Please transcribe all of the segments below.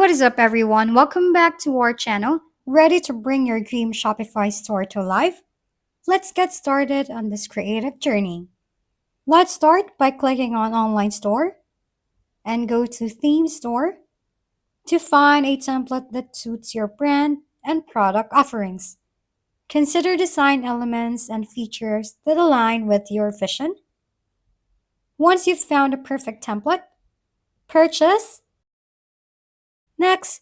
What is up, everyone? Welcome back to our channel. Ready to bring your dream Shopify store to life? Let's get started on this creative journey. Let's start by clicking on Online Store and go to Theme Store to find a template that suits your brand and product offerings. Consider design elements and features that align with your vision. Once you've found a perfect template, purchase. Next,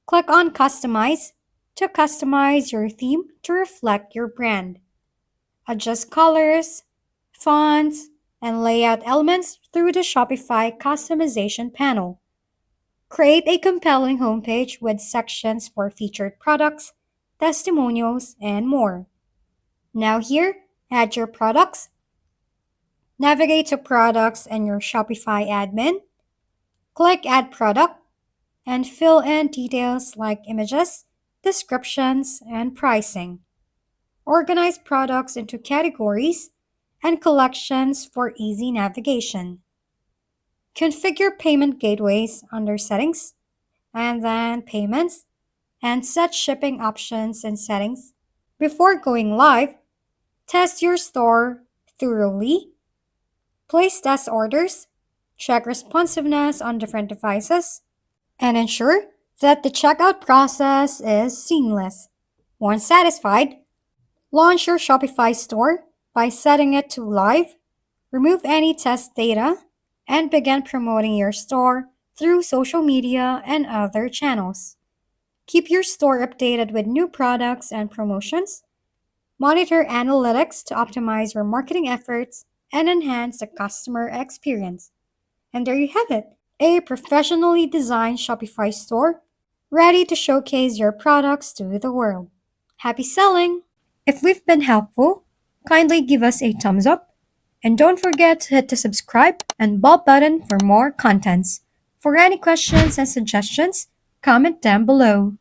click on Customize to customize your theme to reflect your brand. Adjust colors, fonts, and layout elements through the Shopify customization panel. Create a compelling homepage with sections for featured products, testimonials, and more. Now here, add your products. Navigate to Products in your Shopify admin. Click Add Product and fill in details like images, descriptions, and pricing. Organize products into categories and collections for easy navigation. Configure payment gateways under Settings, and then Payments, and set shipping options and settings. Before going live, test your store thoroughly, place test orders, check responsiveness on different devices, and ensure that the checkout process is seamless. Once satisfied, launch your Shopify store by setting it to live, remove any test data, and begin promoting your store through social media and other channels. Keep your store updated with new products and promotions. Monitor analytics to optimize your marketing efforts and enhance the customer experience. And there you have it, a professionally designed Shopify store ready to showcase your products to the world. Happy selling! If we've been helpful, kindly give us a thumbs up and don't forget to hit the subscribe and bell button for more contents. For any questions and suggestions, comment down below.